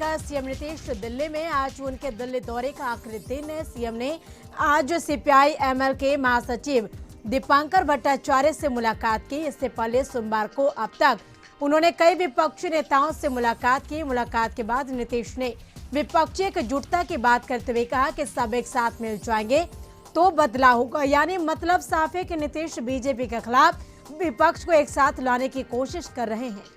लेकर सीएम नीतीश दिल्ली में। आज उनके दिल्ली दौरे का आखिरी दिन है। सीएम ने आज सीपीआई एमएल के महासचिव दीपांकर भट्टाचार्य से मुलाकात की। इससे पहले सोमवार को अब तक उन्होंने कई विपक्षी नेताओं से मुलाकात की। मुलाकात के बाद नीतीश ने विपक्षी एकजुटता की बात करते हुए कहा कि सब एक साथ मिल जाएंगे तो बदलाव होगा। यानी मतलब साफ है कि नीतीश बीजेपी के खिलाफ विपक्ष को एक साथ लाने की कोशिश कर रहे हैं।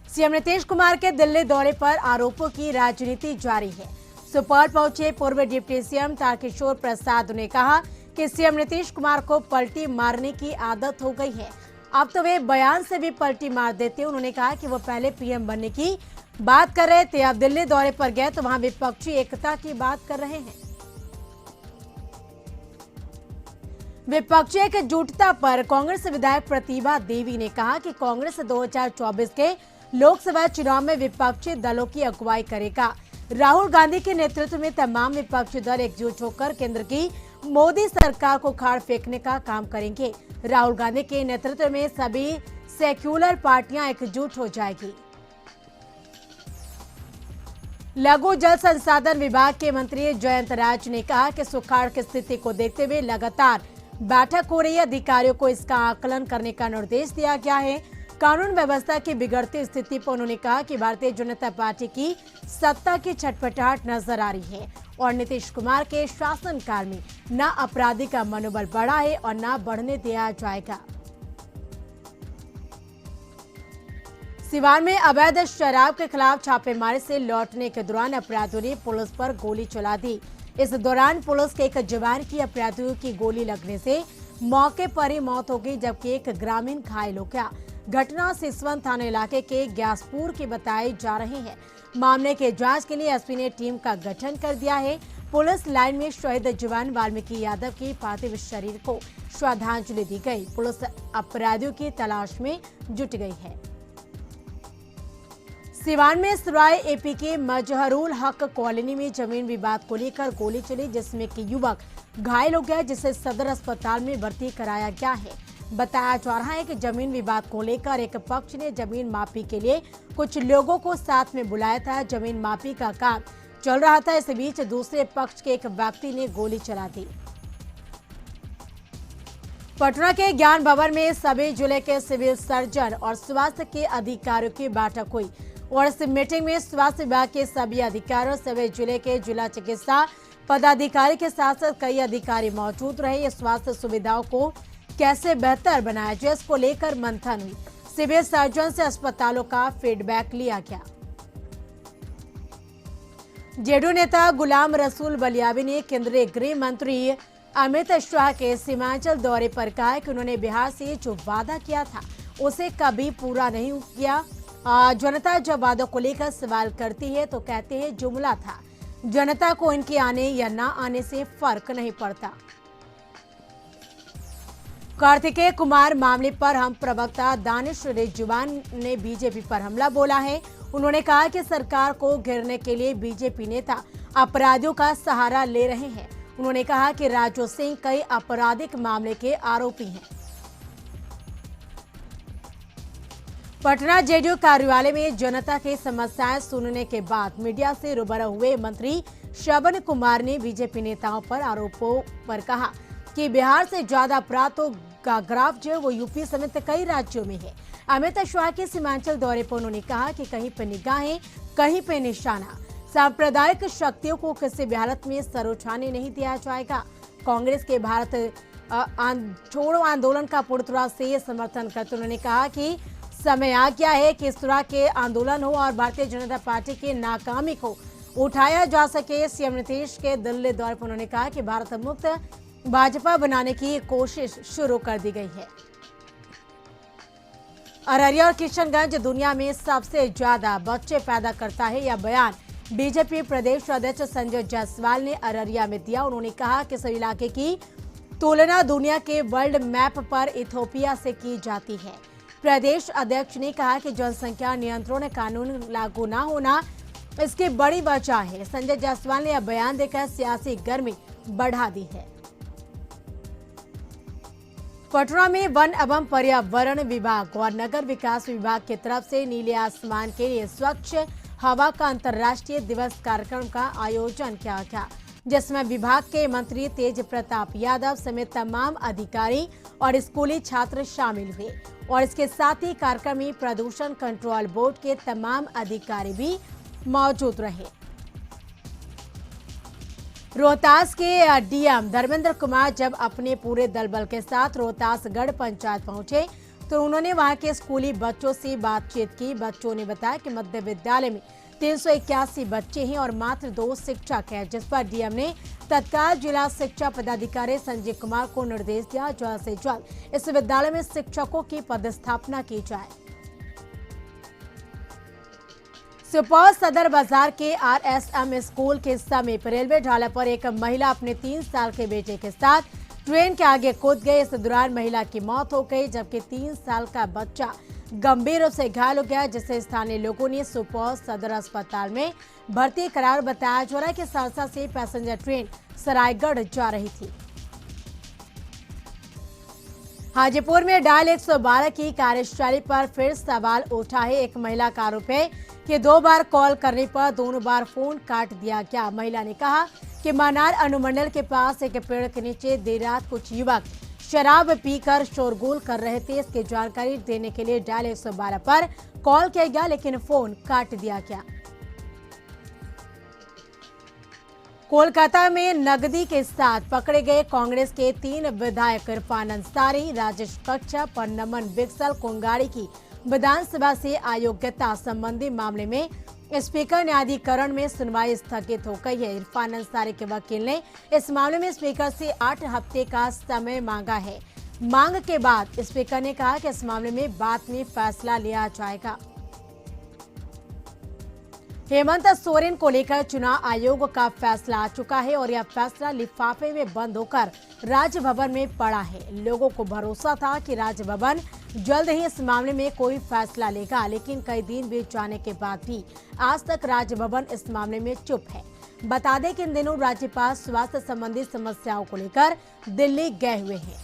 सीएम नीतीश कुमार के दिल्ली दौरे पर आरोपों की राजनीति जारी है। सुपौल पहुंचे पूर्व डिप्टी सीएम तारकिशोर प्रसाद ने कहा कि सीएम नीतीश कुमार को पलटी मारने की आदत हो गई है। अब तो वे बयान से भी पलटी मार देते। उन्होंने कहा कि वो पहले पीएम बनने की बात कर रहे थे, अब दिल्ली दौरे पर गए तो वहां विपक्षी एकता की बात कर रहे हैं। विपक्षी एकजुटता पर कांग्रेस विधायक प्रतिभा देवी ने कहा कि कांग्रेस 2024 के लोकसभा चुनाव में विपक्षी दलों की अगुवाई करेगा। राहुल गांधी के नेतृत्व में तमाम विपक्षी दल एकजुट होकर केंद्र की मोदी सरकार को उखाड़ फेंकने का काम करेंगे। राहुल गांधी के नेतृत्व में सभी सेक्युलर पार्टियां एकजुट हो जाएगी। लघु जल संसाधन विभाग के मंत्री जयंत राज ने कहा कि सुखाड़ की स्थिति को देखते हुए लगातार बैठक हो रही है। अधिकारियों को इसका आकलन करने का निर्देश दिया गया है। कानून व्यवस्था की बिगड़ती स्थिति पर उन्होंने कहा कि भारतीय जनता पार्टी की सत्ता की छटपटाहट नजर आ रही है और नीतीश कुमार के शासनकाल में न अपराधी का मनोबल बढ़ा है और न बढ़ने दिया जाएगा। सिवान में अवैध शराब के खिलाफ छापेमारी से लौटने के दौरान अपराधियों ने पुलिस पर गोली चला दी। इस दौरान पुलिस के एक जवान की अपराधियों की गोली लगने से मौके पर ही मौत हो गई, जबकि एक ग्रामीण घायल हो गया। घटना सिसवन थाना इलाके के ग्यासपुर की बताई जा रही है। मामले के जांच के लिए एसपी ने टीम का गठन कर दिया है। पुलिस लाइन में शहीद जवान वाल्मीकि यादव की पार्थिव शरीर को श्रद्धांजलि दी गई। पुलिस अपराधियों की तलाश में जुट गई है। सिवान में सराय एपी के मजहरुल हक कॉलोनी में जमीन विवाद को लेकर गोली चली, जिसमें कि युवक घायल हो गया, जिसे सदर अस्पताल में भर्ती कराया गया है। बताया जा रहा है कि जमीन विवाद को लेकर एक पक्ष ने जमीन मापी के लिए कुछ लोगों को साथ में बुलाया था। जमीन मापी का काम चल रहा था। इस बीच दूसरे पक्ष के एक व्यक्ति ने गोली चला दी। पटना के ज्ञान भवन में सभी जिले के सिविल सर्जन और स्वास्थ्य के अधिकारियों की बैठक हुई और इस मीटिंग में स्वास्थ्य विभाग के सभी अधिकारियों, सभी जिले के जिला चिकित्सा पदाधिकारी के साथ साथ कई अधिकारी मौजूद रहे। ये स्वास्थ्य सुविधाओं को कैसे बेहतर बनाया जाए, इसको लेकर मंथन हुई। सिविल सर्जन से अस्पतालों का फीडबैक लिया गया। जेडीयू नेता गुलाम रसूल बलियावी ने केंद्रीय गृह मंत्री अमित शाह के सीमांचल दौरे पर कहा कि उन्होंने बिहार से जो वादा किया था उसे कभी पूरा नहीं किया। जनता जब वादों को लेकर सवाल करती है तो कहते हैं जुमला था। जनता को इनके आने या ना आने से फर्क नहीं पड़ता। कार्तिकेय कुमार मामले पर हम प्रवक्ता दानिश रिजवान ने बीजेपी पर हमला बोला है। उन्होंने कहा कि सरकार को घेरने के लिए बीजेपी नेता अपराधियों का सहारा ले रहे हैं। उन्होंने कहा कि राजू सिंह कई आपराधिक मामले के आरोपी हैं। पटना जेडीयू कार्यालय में जनता की समस्याएं सुनने के बाद मीडिया से रूबरू हुए मंत्री श्रवण कुमार ने बीजेपी नेताओं पर आरोपों पर कहा कि बिहार से ज्यादा अपराधों का ग्राफ जो वो यूपी समेत कई राज्यों में है। अमित शाह के सीमांचल दौरे पर उन्होंने कहा कि कहीं पे निगाहें, कहीं पे निशाना। सांप्रदायिक शक्तियों को किसी भी हालत में सर उठाने नहीं दिया जाएगा। कांग्रेस के भारत छोड़ो आंदोलन का पूरी तरह से समर्थन करते उन्होंने कहा कि समय आ गया है कि इस तरह के आंदोलन हो और भारतीय जनता पार्टी की नाकामी को उठाया जा सके। सीएम नीतीश के दिल्ली दौरे पर उन्होंने कहा कि भारत मुक्त भाजपा बनाने की कोशिश शुरू कर दी गई है। अररिया और किशनगंज दुनिया में सबसे ज्यादा बच्चे पैदा करता है, यह बयान बीजेपी प्रदेश अध्यक्ष संजय जायसवाल ने अररिया में दिया। उन्होंने कहा कि इस इलाके की तुलना दुनिया के वर्ल्ड मैप पर इथियोपिया से की जाती है। प्रदेश अध्यक्ष ने कहा कि जनसंख्या नियंत्रण कानून लागू न होना इसकी बड़ी वजह है। संजय जायसवाल ने यह बयान देकर सियासी गर्मी बढ़ा दी है। पटना में वन एवं पर्यावरण विभाग और नगर विकास विभाग की तरफ से नीले आसमान के लिए स्वच्छ हवा का अंतर्राष्ट्रीय दिवस कार्यक्रम का आयोजन किया गया, जिसमें विभाग के मंत्री तेज प्रताप यादव समेत तमाम अधिकारी और स्कूली छात्र शामिल हुए और इसके साथ ही कार्यक्रम में प्रदूषण कंट्रोल बोर्ड के तमाम अधिकारी भी मौजूद रहे। रोहतास के डीएम धर्मेंद्र कुमार जब अपने पूरे दल बल के साथ रोहतासगढ़ पंचायत पहुंचे तो उन्होंने वहां के स्कूली बच्चों से बातचीत की। बच्चों ने बताया कि मध्य विद्यालय में 381 बच्चे हैं और मात्र 2 शिक्षक हैं, जिस पर डीएम ने तत्काल जिला शिक्षा पदाधिकारी संजय कुमार को निर्देश दिया जल्द से जल्द इस विद्यालय में शिक्षकों की पदस्थापना की जाए। सुपौल सदर बाजार के आरएसएम स्कूल के समीप रेलवे ढाला पर एक महिला अपने 3 साल के बेटे के साथ ट्रेन के आगे कूद गई। इस दौरान महिला की मौत हो गई, जबकि 3 साल का बच्चा गंभीर रूप से घायल हो गया, जिसे स्थानीय लोगों ने सुपौल सदर अस्पताल में भर्ती करार। बताया जा रहा है कि सहरसा से पैसेंजर ट्रेन सरायगढ़ जा रही थी। हाजीपुर में डायल 112 की कार्यशैली पर फिर सवाल उठा है। एक महिला का आरोप है कि 2 बार कॉल करने पर दोनों बार फोन काट दिया गया। महिला ने कहा कि मनार अनुमंडल के पास एक पेड़ के नीचे देर रात कुछ युवक शराब पीकर शोरगुल कर रहे थे। इसकी जानकारी देने के लिए डायल 112 पर कॉल किया गया, लेकिन फोन काट दिया गया। कोलकाता में नकदी के साथ पकड़े गए कांग्रेस के 3 विधायक इरफान अंसारी, राजेश कच्छप और नमन बिक्सल कोंगाड़ी की विधानसभा से अयोग्यता संबंधी मामले में स्पीकर न्यायाधिकरण में सुनवाई स्थगित हो गई है। इरफान अंसारी के वकील ने इस मामले में स्पीकर से 8 हफ्ते का समय मांगा है। मांग के बाद स्पीकर ने कहा कि इस मामले में बाद में फैसला लिया जाएगा। हेमंत सोरेन को लेकर चुनाव आयोग का फैसला आ चुका है और यह फैसला लिफाफे में बंद होकर राजभवन में पड़ा है। लोगों को भरोसा था कि राजभवन जल्द ही इस मामले में कोई फैसला लेगा, लेकिन कई दिन बीत जाने के बाद भी आज तक राजभवन इस मामले में चुप है। बता दें कि इन दिनों राज्यपाल स्वास्थ्य संबंधी समस्याओं को लेकर दिल्ली गए हुए हैं।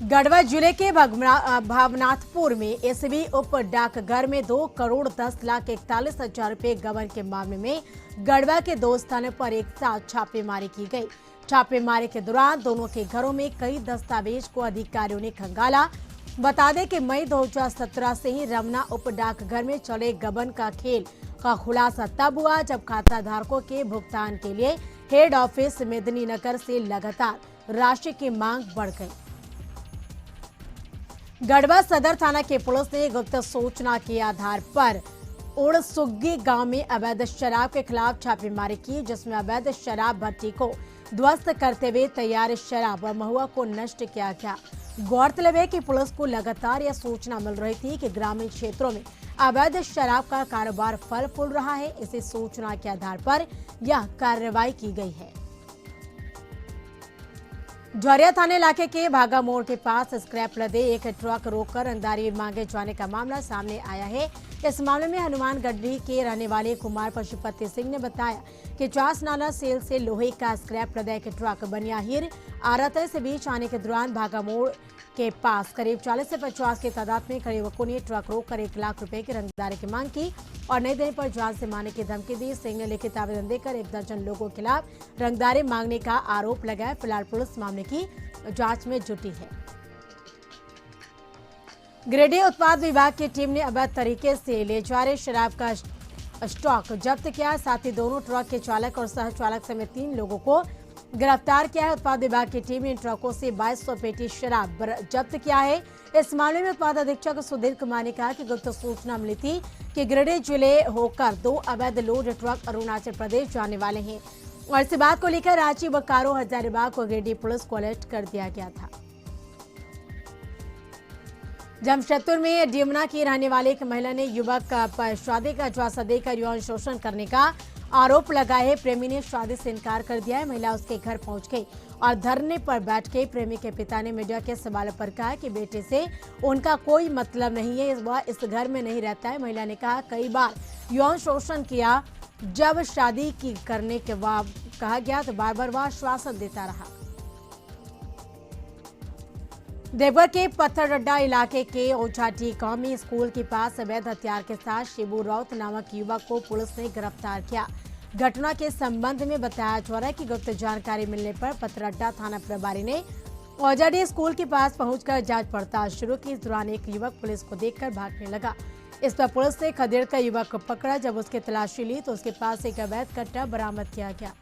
गढ़वा जिले के भावनाथपुर में एसबी उप डाकघर में 2,10,41,00,000 रुपए गबन के मामले में गढ़वा के 2 स्थानों पर एक साथ छापेमारी की गई। छापेमारी के दौरान दोनों के घरों में कई दस्तावेज को अधिकारियों ने खंगाला। बता दें कि मई 2017 से ही रमना उप डाकघर में चले गबन का खेल का खुलासा तब हुआ जब खाता धारकों के भुगतान के लिए हेड ऑफिस मेदिनीनगर से लगातार राशि की मांग बढ़ गई। गढ़वा सदर थाना के पुलिस ने गुप्त सूचना के आधार पर उड़सुग्गी गांव में अवैध शराब के खिलाफ छापेमारी की, जिसमें अवैध शराब भट्टी को ध्वस्त करते हुए तैयार शराब व महुआ को नष्ट किया गया। गौरतलब है कि पुलिस को लगातार यह सूचना मिल रही थी कि ग्रामीण क्षेत्रों में अवैध शराब का कारोबार फल फूल रहा है। इसी सूचना के आधार पर यह कार्रवाई की गई है। झरिया थाना इलाके के भागा मोड़ के पास स्क्रैप लदे एक ट्रक रोककर रंगदारी मांगे जाने का मामला सामने आया है। इस मामले में हनुमानगढ़ी के रहने वाले कुमार पशुपति सिंह ने बताया कि 50 नाला सेल से लोहे का स्क्रैप लदा एक ट्रक बनियाहिर आरत से बीच आने के दौरान भागा मोड़ के पास करीब 40 से 50 की तादाद में खड़े युवकों ने ट्रक रोककर 1 लाख रुपए की रंगदारी की मांग की और नहीं देने पर जान से मारने की धमकी दी। सिंह ने लिखित आवेदन देकर 1 दर्जन लोगों के खिलाफ रंगदारी मांगने का आरोप लगाया। फिलहाल पुलिस मामले की जांच में जुटी है। गिरिडीह उत्पाद विभाग की टीम ने अवैध तरीके से ले जा रहे शराब का स्टॉक जब्त किया। साथ ही दोनों ट्रक के चालक और सह चालक समेत 3 लोगों को गिरफ्तार किया है। उत्पाद विभाग की टीम ने इन ट्रकों से 2200 पेटी शराब जब्त किया है। इस मामले में उत्पाद अधीक्षक सुधीर कुमार ने कहा कि गुप्त सूचना मिली थी कि गिरिडीह जिले होकर 2 अवैध लोड ट्रक अरुणाचल प्रदेश जाने वाले हैं और इस बात को लेकर रांची बोकारो हजारीबाग को गिरिडीह पुलिस को अलर्ट कर दिया गया था। जमशेदपुर में डिमना की रहने वाली एक महिला ने युवक पर शादी का झांसा देकर यौन शोषण करने का आरोप लगाए है। प्रेमी ने शादी से इनकार कर दिया है। महिला उसके घर पहुंच गई और धरने पर बैठ के प्रेमी के पिता ने मीडिया के सवालों पर कहा कि बेटे से उनका कोई मतलब नहीं है, वह इस घर में नहीं रहता है। महिला ने कहा कई बार यौन शोषण किया, जब शादी की करने के बाद कहा गया तो बार बार वह आश्वासन देता रहा। देवघर के पत्थरडा इलाके के ओछाटी गांव में स्कूल के पास अवैध हथियार के साथ शिबू राउत नामक युवक को पुलिस ने गिरफ्तार किया। घटना के संबंध में बताया जा रहा है कि गुप्त जानकारी मिलने पर पत्थरडा थाना प्रभारी ने ओझाटी स्कूल के पास पहुंचकर जांच पड़ताल शुरू की। इस दौरान एक युवक पुलिस को देखकर भागने लगा। इस पर पुलिस ने खदेड़ कर युवक को पकड़ा। जब उसकी तलाशी ली तो उसके पास एक अवैध कट्टा बरामद किया गया।